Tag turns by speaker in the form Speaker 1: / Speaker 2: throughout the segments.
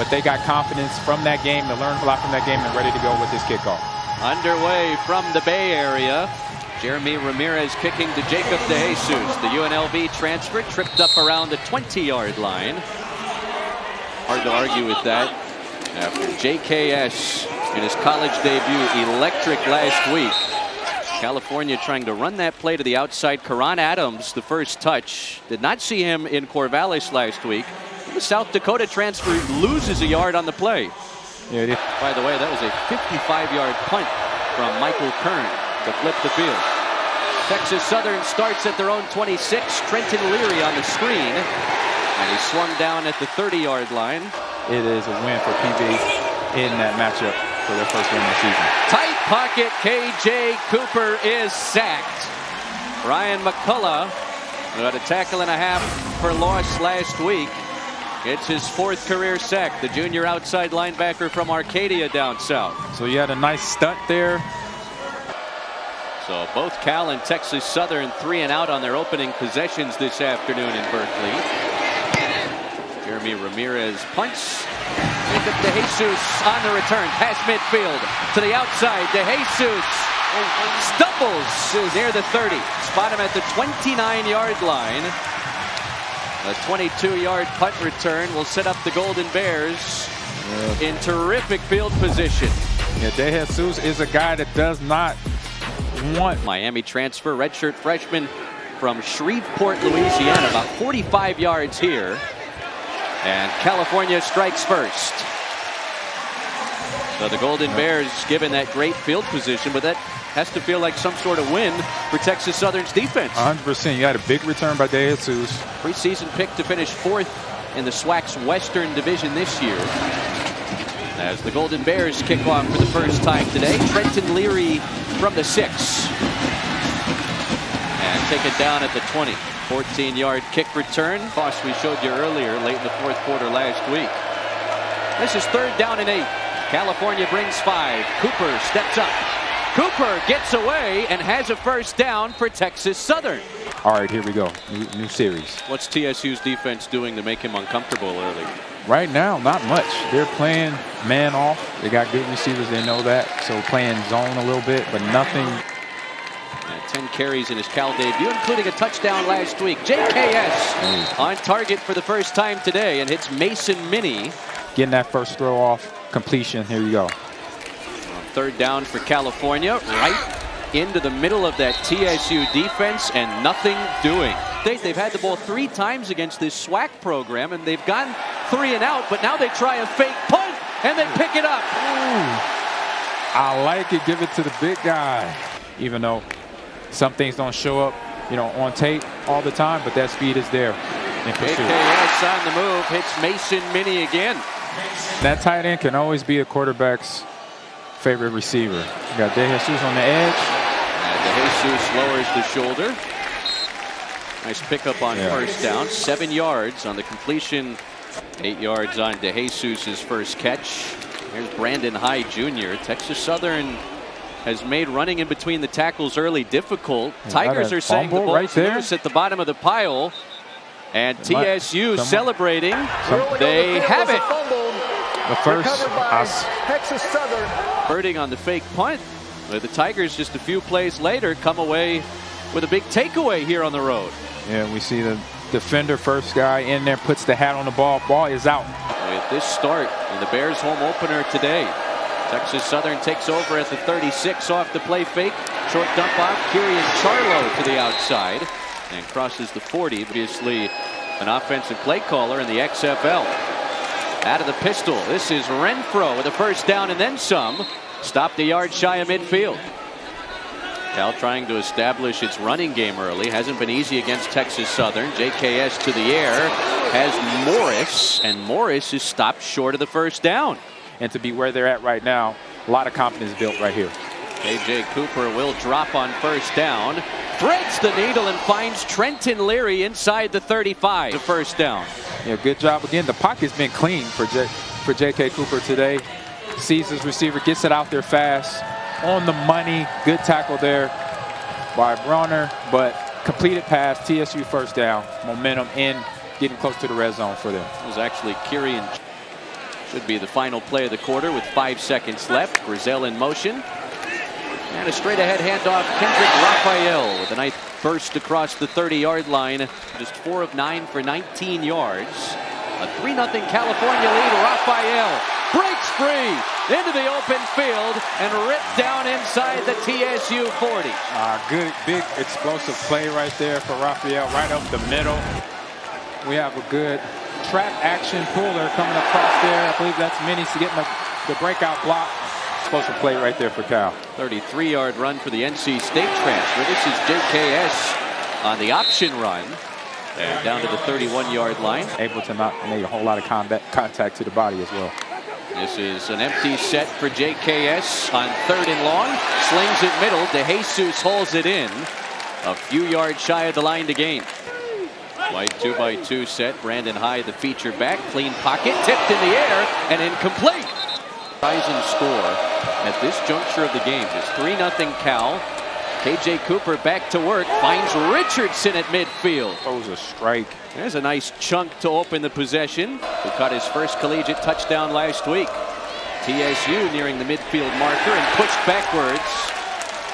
Speaker 1: but they got confidence from that game, to learn a lot from that game, and ready to go with this kickoff.
Speaker 2: Underway from the Bay Area. Jeremy Ramirez kicking to Jacob DeJesus. The UNLV transfer tripped up around the 20-yard line. Hard to argue with that. After JKS in his college debut, electric last week. California trying to run that play to the outside. Karan Adams, the first touch. Did not see him in Corvallis last week. The South Dakota transfer loses a yard on the play.
Speaker 1: Yeah,
Speaker 2: by the way, that was a 55-yard punt from Michael Kern to flip the field. Texas Southern starts at their own 26. Trenton Leary on the screen. And he swung down at the 30-yard line.
Speaker 1: It is a win for PV in that matchup for their first win of the season.
Speaker 2: Tight pocket. KJ Cooper is sacked. Ryan McCullough, who had a tackle and a half for loss last week, gets his 4th career sack. The junior outside linebacker from Arcadia down south.
Speaker 1: So you had a nice stunt there.
Speaker 2: So both Cal and Texas Southern 3 and out on their opening possessions this afternoon in Berkeley. Jeremy Ramirez punts. Jacob DeJesus on the return. Past midfield to the outside. DeJesus stumbles near the 30. Spot him at the 29-yard line. A 22-yard punt return will set up the Golden Bears in terrific field position.
Speaker 1: Yeah, DeJesus is a guy that does not want.
Speaker 2: Miami transfer, redshirt freshman from Shreveport, Louisiana, about 45 yards here. And California strikes first. So the Golden Bears given that great field position, but that has to feel like some sort of win for Texas Southern's defense.
Speaker 1: 100%. You had a big return by DeJesus.
Speaker 2: Preseason pick to finish 4th in the SWAC's Western Division this year. As the Golden Bears kick off for the first time today, Trenton Leary from the 6. And take it down at the 20. 14-yard kick return. Toss we showed you earlier, late in the 4th quarter last week. This is 3rd down and 8. California brings 5. Cooper steps up. Cooper gets away and has a first down for Texas Southern.
Speaker 1: All right, here we go. New series.
Speaker 2: What's TSU's defense doing to make him uncomfortable early?
Speaker 1: Right now, not much. They're playing man off. They got good receivers. They know that. So playing zone a little bit, but nothing.
Speaker 2: 10 carries in his Cal debut, including a touchdown last week. JKS on target for the first time today and hits Mason Minnie.
Speaker 1: Getting that first throw off completion. Here you go.
Speaker 2: 3rd down for California, right into the middle of that TSU defense and nothing doing. They've had the ball 3 times against this SWAC program and they've gone 3 and out, but now they try a fake punt and they pick it up.
Speaker 1: Ooh. I like it. Give it to the big guy. Even though some things don't show up, on tape all the time, but that speed is there in pursuit.
Speaker 2: JKS on the move, hits Mason Minnie again.
Speaker 1: That tight end can always be a quarterback's favorite receiver. You got DeJesus on the edge.
Speaker 2: And DeJesus lowers the shoulder. Nice pickup on first down. 7 yards on the completion. 8 yards on DeJesus' first catch. Here's Brandon High Jr. Texas Southern has made running in between the tackles early difficult. Tigers are saying the ball's
Speaker 1: right there
Speaker 2: loose at the bottom of the pile. And TSU celebrating. They have it.
Speaker 1: The first.
Speaker 3: Texas Southern.
Speaker 2: Birding on the fake punt. The Tigers just a few plays later come away with a big takeaway here on the road.
Speaker 1: Yeah, we see the defender, first guy in there, puts the hat on the ball. Ball is out.
Speaker 2: With this start in the Bears home opener today, Texas Southern takes over at the 36 off the play fake. Short dump off. Kirian Charlo to the outside and crosses the 40. Obviously an offensive play caller in the XFL. Out of the pistol, this is Renfro with a first down and then some. Stopped a yard shy of midfield. Cal trying to establish its running game early. Hasn't been easy against Texas Southern. JKS to the air has Morris, and Morris is stopped short of the first down.
Speaker 1: And to be where they're at right now, a lot of confidence built right here.
Speaker 2: KJ Cooper will drop on first down. Threads the needle and finds Trenton Leary inside the 35. The first down.
Speaker 1: Yeah, good job again. The pocket's been clean for J.K. Cooper today. Sees his receiver, gets it out there fast. On the money. Good tackle there by Bronner, but completed pass. TSU first down. Momentum in, getting close to the red zone for them.
Speaker 2: It was actually Kirian Should be the final play of the quarter with 5 seconds left. Grizel in motion. And a straight ahead handoff. Kendrick Rapheal with a nice burst across the 30-yard line. Just 4 of 9 for 19 yards. A 3-0 California lead. Raphael breaks free into the open field and ripped down inside the TSU 40.
Speaker 1: Good, big, explosive play right there for Raphael, right up the middle. We have a good trap action puller coming across there. I believe that's Minnie's to get the breakout block. Explosive play right there for Cal.
Speaker 2: 33-yard run for the NC State transfer. This is JKS on the option run. And down to the 31-yard line.
Speaker 1: Able to not make a whole lot of contact to the body as well.
Speaker 2: This is an empty set for JKS on 3rd and long. Slings it middle. DeJesus holds it in. A few yards shy of the line to gain. Wide 2x2 set. Brandon Hyde, the feature back. Clean pocket. Tipped in the air and incomplete. Rising score at this juncture of the game is 3-0 Cal. KJ Cooper back to work, finds Richardson at midfield.
Speaker 1: Throws a strike.
Speaker 2: There's a nice chunk to open the possession. Who caught his first collegiate touchdown last week. TSU nearing the midfield marker and pushed backwards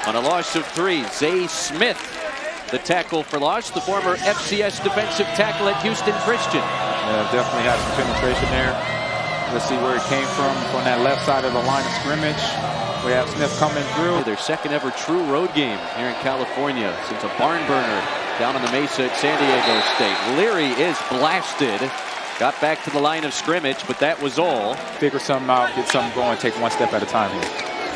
Speaker 2: on a loss of 3. Zay Smith, the tackle for loss, the former FCS defensive tackle at Houston Christian.
Speaker 1: Yeah, definitely had some penetration there. Let's see where it came from that left side of the line of scrimmage. We have Smith coming through.
Speaker 2: Their second ever true road game here in California since a barn burner down on the Mesa at San Diego State. Leary is blasted. Got back to the line of scrimmage, but that was all.
Speaker 1: Figure something out, get something going, take one step at a time here.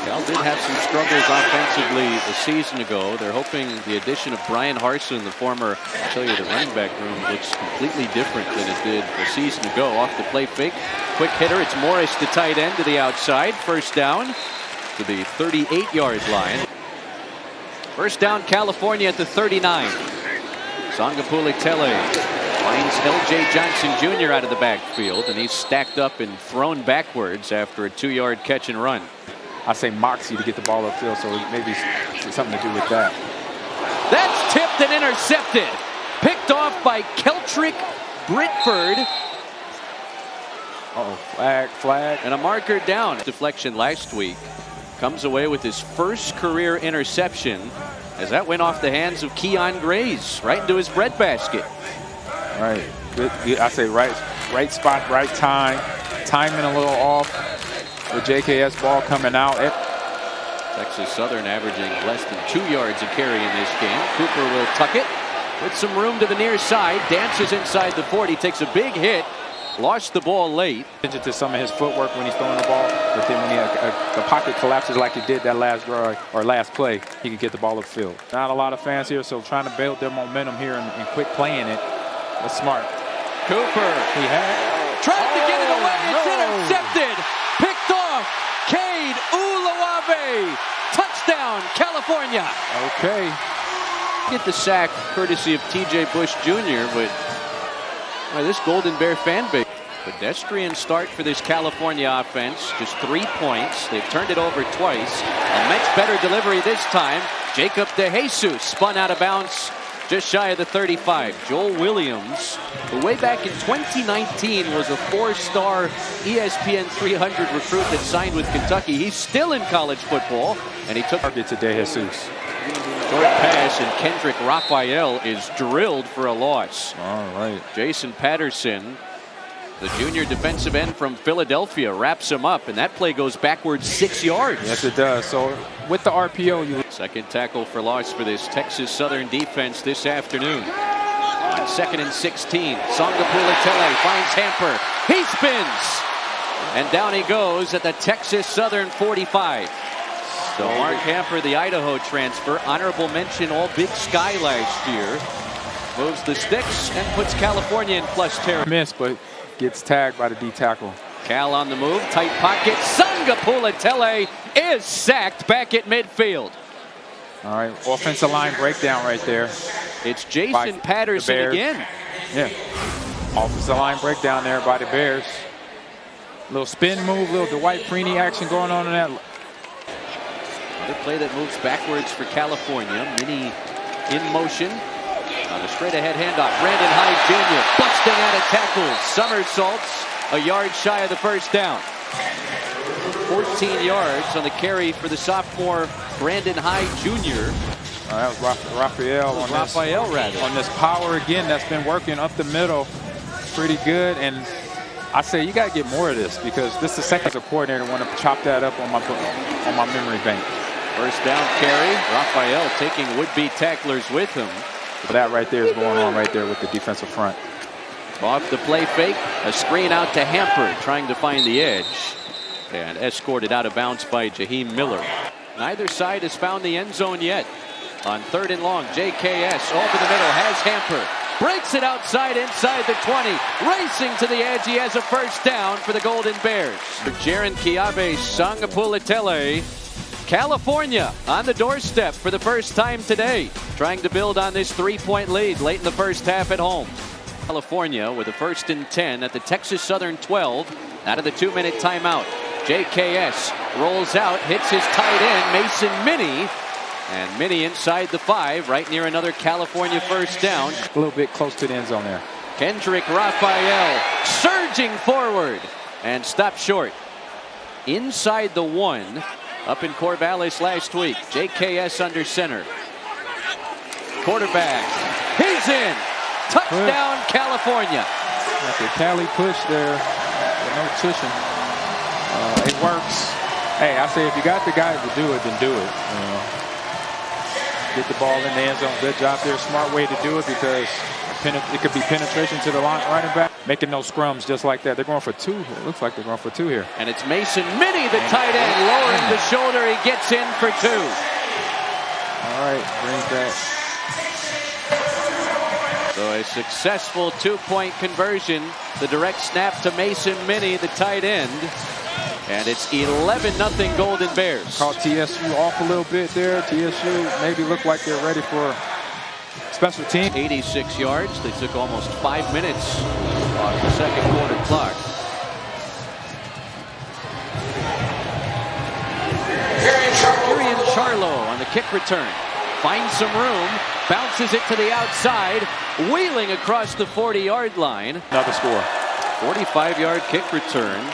Speaker 2: Cal did have some struggles offensively a season ago. They're hoping the addition of Brian Harsin, the former, I'll tell you, the running back room looks completely different than it did a season ago. Off the play fake. Quick hitter. It's Morris, the tight end, to the outside. First down to the 38-yard line. First down, California at the 39. Sagapolutele finds L.J. Johnson Jr. out of the backfield, and he's stacked up and thrown backwards after a 2-yard catch and run.
Speaker 1: I say moxie to get the ball upfield, so maybe something to do with that.
Speaker 2: That's tipped and intercepted. Picked off by Kendrick Rapheal.
Speaker 1: Flag.
Speaker 2: And a marker down. Deflection last week. Comes away with his first career interception as that went off the hands of Keon Grays right into his breadbasket.
Speaker 1: Right. Good. I say right spot, right time. Timing a little off. The JKS ball coming out.
Speaker 2: Texas Southern averaging less than 2 yards a carry in this game. Cooper will tuck it with some room to the near side. Dances inside the 40. Takes a big hit. Lost the ball late.
Speaker 1: To some of his footwork when he's throwing the ball, but then when the pocket collapses like he did that last drive or last play, he can get the ball upfield. Not a lot of fans here, so trying to build their momentum here and quit playing it. That's smart.
Speaker 2: Cooper.
Speaker 1: He had
Speaker 2: tried to get it away. It's intercepted. Picked off. Cade Ulawave. Touchdown, California.
Speaker 1: Okay.
Speaker 2: Get the sack courtesy of T.J. Bush Jr., but this Golden Bear fan base. Pedestrian start for this California offense. Just 3 points. They've turned it over twice. A much better delivery this time. Jacob DeJesus spun out of bounds just shy of the 35. Joel Williams, who way back in 2019 was a 4-star ESPN 300 recruit that signed with Kentucky. He's still in college football, and he took
Speaker 1: target to DeJesus.
Speaker 2: Short pass, and Kendrick Raphael is drilled for a loss.
Speaker 1: All right.
Speaker 2: Jason Patterson, the junior defensive end from Philadelphia, wraps him up, and that play goes backwards 6 yards.
Speaker 1: Yes, it does. So with the RPO,
Speaker 2: second tackle for loss for this Texas Southern defense this afternoon. On 2nd and 16, Sagapolutele finds Hamper. He spins, and down he goes at the Texas Southern 45. So Mark Hamper, the Idaho transfer, honorable mention All Big Sky last year, moves the sticks and puts California in plus territory.
Speaker 1: Miss, but gets tagged by the D tackle.
Speaker 2: Cal on the move, tight pocket. Sagapolutele is sacked back at midfield.
Speaker 1: All right, offensive line breakdown right there.
Speaker 2: It's Jason Patterson again.
Speaker 1: Yeah, offensive line breakdown there by the Bears. Little spin move, little Dwight Freeney action going on in that.
Speaker 2: Another play that moves backwards for California. Mini in motion on a straight ahead handoff. Brandon Hyde Jr. busting out of tackles. Somersaults a yard shy of the first down. 14 yards on the carry for the sophomore Brandon Hyde Jr.
Speaker 1: That was Raphael on this power again that's been working up the middle pretty good. And I say you got to get more of this because this is the second coordinator want to chop that up on my memory bank.
Speaker 2: First down carry. Raphael taking would-be tacklers with him.
Speaker 1: That right there is going on right there with the defensive front.
Speaker 2: Off the play fake, a screen out to Hamper trying to find the edge. And escorted out of bounds by Jaheim Miller. Neither side has found the end zone yet. On 3rd and long, JKS over the middle has Hamper. Breaks it outside inside the 20. Racing to the edge. He has a first down for the Golden Bears. Jaron-Keawe Sagapolutele. California on the doorstep for the first time today. Trying to build on this 3-point lead late in the first half at home. California with a 1st and 10 at the Texas Southern 12 out of the 2-minute timeout. JKS rolls out, hits his tight end, Mason Minnie. And Minnie inside the 5, right near another California first down.
Speaker 1: A little bit close to the end zone there.
Speaker 2: Kendrick Rapheal surging forward and stopped short. Inside the 1, up in Corvallis last week. JKS under center. Quarterback, he's in. Touchdown, California.
Speaker 1: Like the Cali push there, with no tuition. It works. Hey, I say if you got the guys to do it, then do it. Get the ball in the end zone. Good job there. Smart way to do it because it could be penetration to the running back. Making those scrums just like that. They're going for 2. It looks like they're going for 2 here.
Speaker 2: And it's Mason Minnie, the tight end, lowering the shoulder. He gets in for 2.
Speaker 1: All right, brings that.
Speaker 2: So a successful 2-point conversion. The direct snap to Mason Minnie, the tight end. And it's 11-0 Golden Bears.
Speaker 1: Caught TSU off a little bit there. TSU maybe look like they're ready for special team.
Speaker 2: 86 yards. They took almost 5 minutes off the second quarter clock. Jaron-Keawe on the kick return. Finds some room. Bounces it to the outside. Wheeling across the 40-yard line.
Speaker 1: Another score.
Speaker 2: 45-yard kick return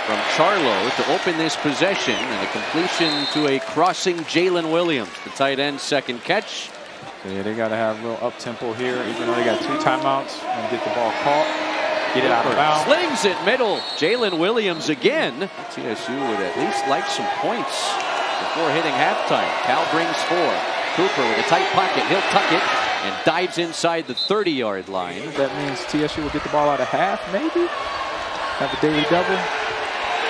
Speaker 2: from Charlo to open this possession, and a completion to a crossing Jalen Williams, the tight end, second catch.
Speaker 1: So yeah, they got to have a little up-tempo here, even though they got 2 timeouts. And get the ball caught, get it out of bounds.
Speaker 2: Slings it middle. Jalen Williams again. TSU would at least like some points before hitting halftime. Cal brings 4. Cooper with a tight pocket. He'll tuck it and dives inside the 30-yard line.
Speaker 1: That means TSU will get the ball out of half, maybe? Have a daily double.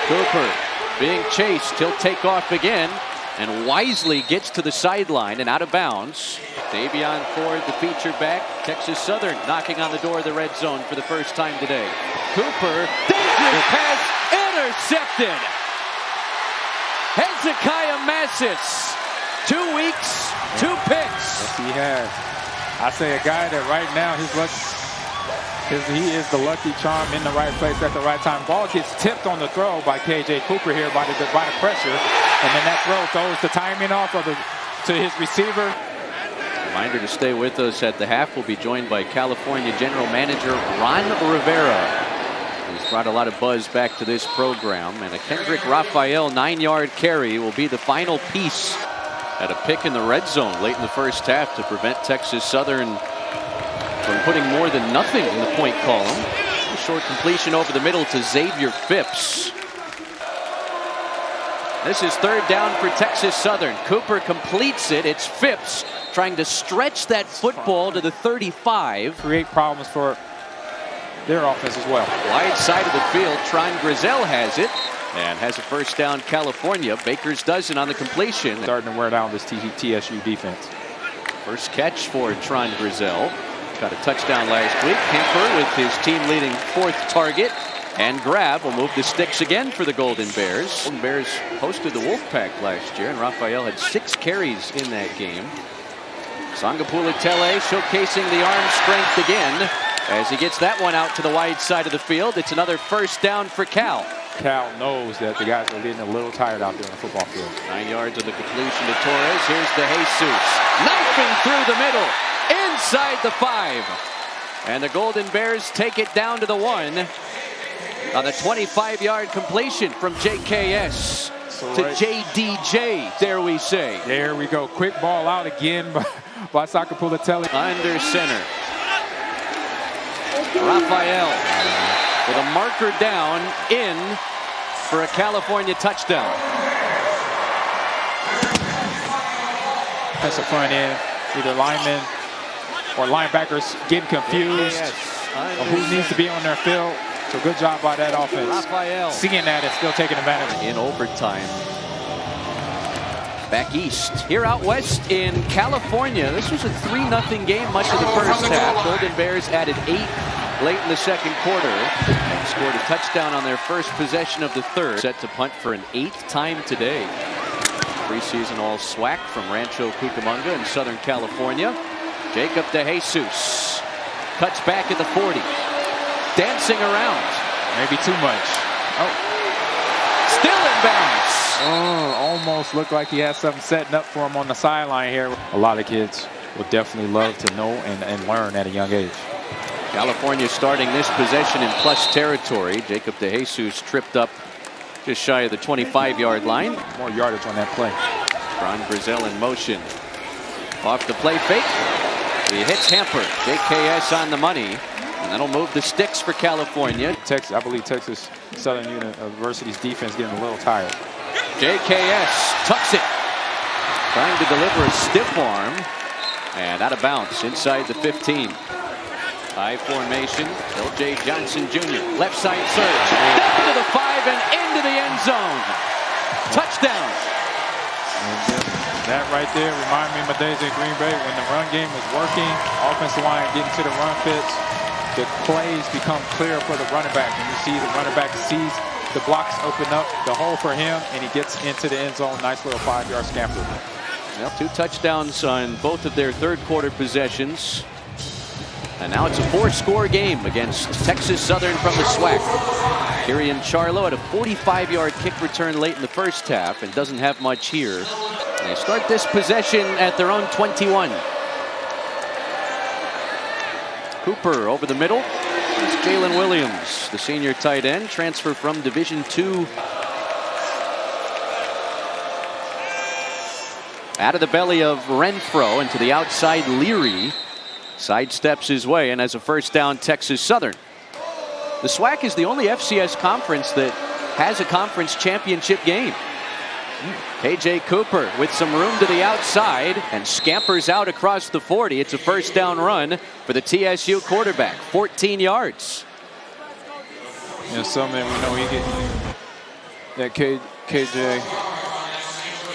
Speaker 2: Cooper being chased. He'll take off again and wisely gets to the sideline and out of bounds. Davion Ford, the feature back. Texas Southern knocking on the door of the red zone for the first time today. Cooper, dangerous pass, intercepted. Hezekiah Massis, 2 weeks, 2 picks.
Speaker 1: Yes, he has. I say a guy that right now he is the lucky charm in the right place at the right time. Ball gets tipped on the throw by KJ Cooper here by the pressure, and then that throw throws the timing off to his receiver.
Speaker 2: Reminder to stay with us at the half. We'll be joined by California General Manager Ron Rivera, who's brought a lot of buzz back to this program. And a Kendrick Rapheal 9-yard carry will be the final piece at a pick in the red zone late in the first half to prevent Texas Southern from putting more than nothing in the point column. A short completion over the middle to Xavier Phipps. This is 3rd down for Texas Southern. Cooper completes it. It's Phipps trying to stretch that football to the 35.
Speaker 1: Create problems for their offense as well.
Speaker 2: Wide side of the field. Tron Grizel has it and has a first down. California. Baker's dozen on the completion.
Speaker 1: Starting to wear down this TSU defense.
Speaker 2: First catch for Tron Grizel. Got a touchdown last week. Hamper with his team-leading 4th target. And grab will move the sticks again for the Golden Bears. Golden Bears hosted the Wolfpack last year, and Raphael had 6 carries in that game. Sagapolutele showcasing the arm strength again as he gets that one out to the wide side of the field. It's another first down for Cal.
Speaker 1: Cal knows that the guys are getting a little tired out there on the football field.
Speaker 2: 9 yards of the completion to Torres. Here's the Jesus. Knifing through the middle. Inside the 5. And the Golden Bears take it down to the 1. on the 25-yard completion from JKS to JDJ, dare we say.
Speaker 1: There we go. Quick ball out again by Sagapolutele.
Speaker 2: Under center. Raphael with a marker down in for a California touchdown.
Speaker 1: That's a front end. Either linemen or linebackers getting confused of who needs to be on their field. So good job by that offense.
Speaker 2: Raphael
Speaker 1: seeing that and still taking advantage.
Speaker 2: In overtime. Back east. Here out west in California. This was a 3-0 game much of the first half. Golden Bears added 8 late in the second quarter and scored a touchdown on their first possession of the third. Set to punt for an 8th time today. Preseason all SWAC from Rancho Cucamonga in Southern California. Jacob DeJesus cuts back at the 40. Dancing around.
Speaker 1: Maybe too much. Oh.
Speaker 2: Still in bounds.
Speaker 1: Oh, almost looked like he had something setting up for him on the sideline here. A lot of kids will definitely love to know and learn at a young age.
Speaker 2: California starting this possession in plus territory. Jacob DeJesus tripped up just shy of the 25-yard line.
Speaker 1: More yardage on that play.
Speaker 2: Ron Grizel in motion. Off the play fake. He hits Hamper. JKS on the money. And that'll move the sticks for California.
Speaker 1: I believe Texas Southern University's defense getting a little tired.
Speaker 2: JKS tucks it. Trying to deliver a stiff arm. And out of bounds inside the 15. High formation. L.J. Johnson Jr. Left side surge. Down to the 5 and into the end zone. Touchdown.
Speaker 1: That right there reminded me of my days at Green Bay when the run game was working. Offensive line getting to the run fits. The plays become clear for the running back. And you see the running back sees the blocks open up the hole for him, and he gets into the end zone. Nice little 5-yard scamper.
Speaker 2: Well, 2 touchdowns on both of their third quarter possessions. And now it's a 4-score game against Texas Southern from the SWAC. Kirian Charlo had a 45-yard kick return late in the first half and doesn't have much here. They start this possession at their own 21. Cooper over the middle. It's Jalen Williams, the senior tight end, transfer from Division II. Out of the belly of Renfro into the outside Leary. Sidesteps his way and has a first down Texas Southern. The SWAC is the only FCS conference that has a conference championship game. KJ Cooper with some room to the outside and scampers out across the 40. It's a first down run for the TSU quarterback. 14 yards.
Speaker 1: And something we know he get that KJ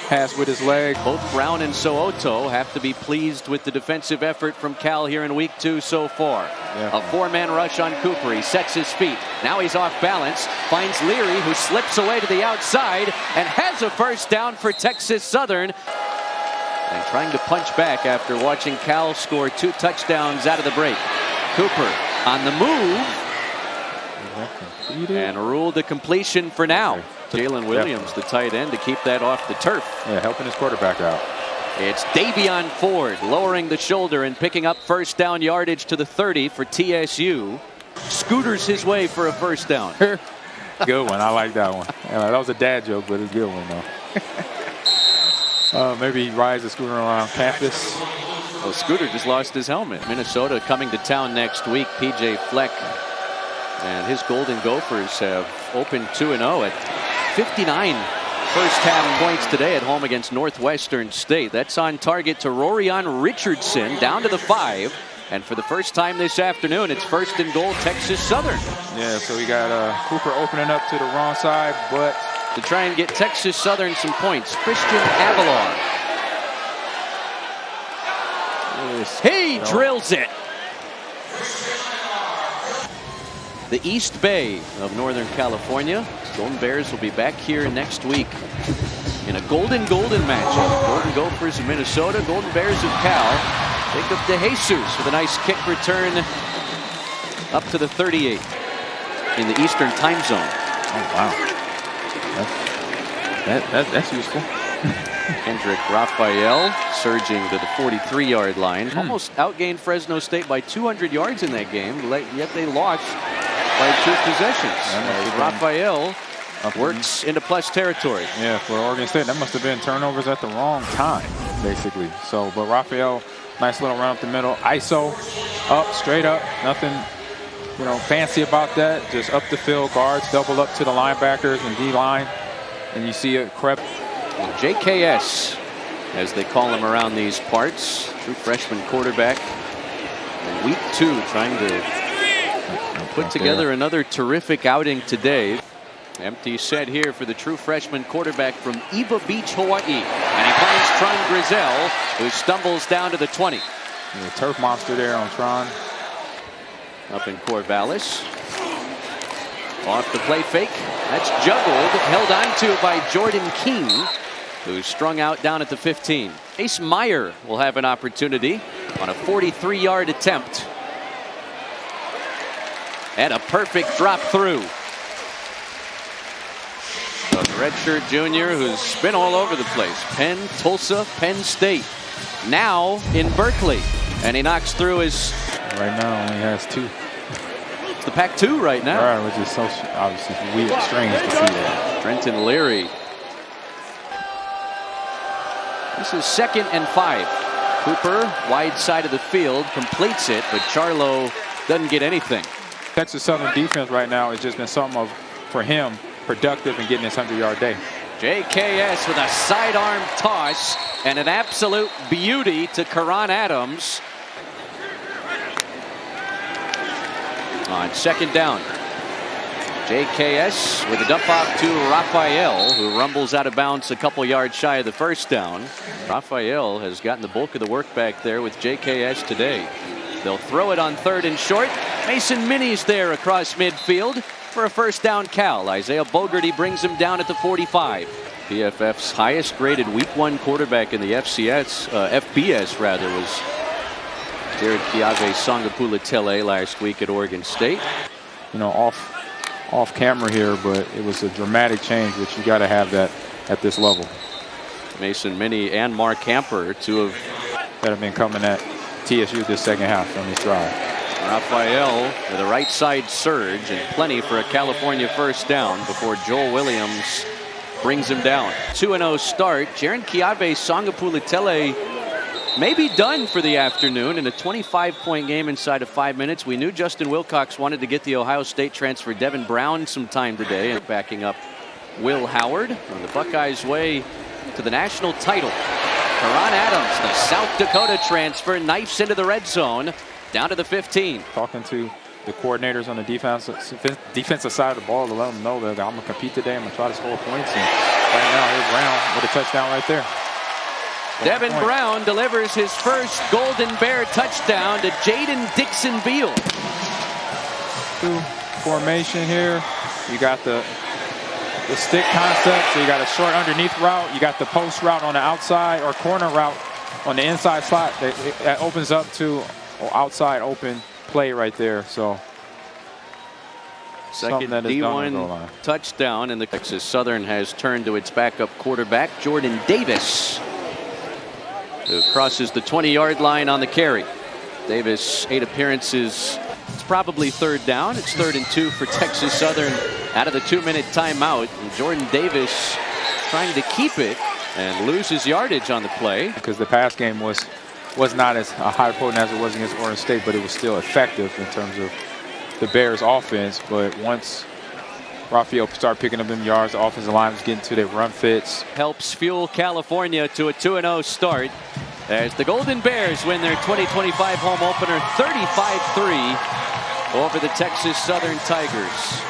Speaker 1: has with his leg.
Speaker 2: Both Brown and So'oto have to be pleased with the defensive effort from Cal here in week 2 so far. Yeah. A 4-man rush on Cooper. He sets his feet. Now he's off balance. Finds Leary, who slips away to the outside and has a first down for Texas Southern. And trying to punch back after watching Cal score 2 touchdowns out of the break. Cooper on the move. And ruled the completion for now. Jalen Williams, the tight end, to keep that off the turf.
Speaker 1: Yeah, helping his quarterback out.
Speaker 2: It's Davion Ford lowering the shoulder and picking up first down yardage to the 30 for TSU. Scooters his way for a first down.
Speaker 1: Good one. I like that one. That was a dad joke, but it's a good one, though. Maybe he rides the scooter around campus.
Speaker 2: Well, Scooter just lost his helmet. Minnesota coming to town next week. PJ Fleck and his Golden Gophers have opened 2-0 at 59 first half points today at home against Northwestern State. That's on target to Rorion Richardson down to the 5. And for the first time this afternoon, it's first and goal Texas Southern.
Speaker 1: Yeah, so we got Cooper opening up to the wrong side, but
Speaker 2: to try and get Texas Southern some points, Christian Avalon. He drills it. The East Bay of Northern California. Golden Bears will be back here next week in a golden matchup. Golden Gophers of Minnesota, Golden Bears of Cal. Jacob DeJesus with a nice kick return up to the 38 in the Eastern time zone.
Speaker 1: Oh, wow. That's useful.
Speaker 2: Kendrick Rapheal surging to the 43-yard line. Almost outgained Fresno State by 200 yards in that game, yet they lost by 2 possessions. Raphael works into plus territory.
Speaker 1: Yeah, for Oregon State, that must have been turnovers at the wrong time, basically. So, but Raphael, nice little run up the middle. ISO, up, straight up. Nothing, fancy about that. Just up the field, guards double up to the linebackers and D-line. And you see it crept.
Speaker 2: Well, JKS, as they call him around these parts, true freshman quarterback. In week 2, trying to put together another terrific outing today. Empty set here for the true freshman quarterback from Eva Beach, Hawaii. And he finds Tron Grizel, who stumbles down to the 20.
Speaker 1: The turf monster there on Tron.
Speaker 2: Up in Corvallis. Off the play fake. That's juggled, held onto by Jaron-Keawe, who's strung out down at the 15. Ace Meyer will have an opportunity on a 43-yard attempt. And a perfect drop through. A redshirt junior who's been all over the place. Penn, Tulsa, Penn State. Now in Berkeley. And he knocks through his...
Speaker 1: Right now only has 2.
Speaker 2: It's the Pac-2 right now.
Speaker 1: Right, which is so obviously weird, strange to see that.
Speaker 2: Trenton Leary. This is 2nd and 5. Cooper, wide side of the field, completes it, but Charlo doesn't get anything.
Speaker 1: Texas Southern defense right now has just been something of, for him, productive in getting his 100-yard day.
Speaker 2: JKS with a sidearm toss and an absolute beauty to Karan Adams. On 2nd down. JKS with a dump off to Raphael, who rumbles out of bounds a couple yards shy of the 1st down. Raphael has gotten the bulk of the work back there with JKS today. They'll throw it on 3rd and short. Mason Minis there across midfield for a 1st down Cal. Isaiah Bogarty brings him down at the 45. PFF's highest graded week 1 quarterback in the FBS rather was Jaron-Keawe Sagapolutele last week at Oregon State.
Speaker 1: Off camera here, but it was a dramatic change, which you got to have that at this level.
Speaker 2: Mason Mini and Mark Hamper, 2 of
Speaker 1: that have been coming at TSU this 2nd half on this drive.
Speaker 2: Raphael with a right side surge and plenty for a California 1st down before Joel Williams brings him down. 2-0 start. Jaron-Keawe Sagapolutele may be done for the afternoon in a 25-point game inside of 5 minutes. We knew Justin Wilcox wanted to get the Ohio State transfer Devin Brown some time today, and backing up Will Howard on the Buckeyes' way to the national title. Karan Adams, the South Dakota transfer, knifes into the red zone, down to the 15.
Speaker 1: Talking to the coordinators on the defensive side of the ball to let them know that I'm going to compete today. I'm going to try to score points. And right now, here's Brown with a touchdown right there.
Speaker 2: Devin Brown delivers his first Golden Bear touchdown to Jaden Dixon Beal.
Speaker 1: 2 formation here. You got the stick concept. So you got a short underneath route. You got the post route on the outside or corner route on the inside slot that opens up to outside open play right there. So
Speaker 2: second D1 touchdown, and the Texas Southern has turned to its backup quarterback, Jordan Davis, who crosses the 20-yard line on the carry. Davis, 8 appearances. It's probably 3rd down. It's 3rd and 2 for Texas Southern out of the 2-minute timeout. And Jordan Davis trying to keep it and loses yardage on the play.
Speaker 1: Because the pass game was not as high potent as it was against Oregon State, but it was still effective in terms of the Bears' offense. But once Raphael started picking up them yards, the offensive line was getting to their run fits.
Speaker 2: Helps fuel California to a 2-0 start as the Golden Bears win their 2025 home opener 35-3 over the Texas Southern Tigers.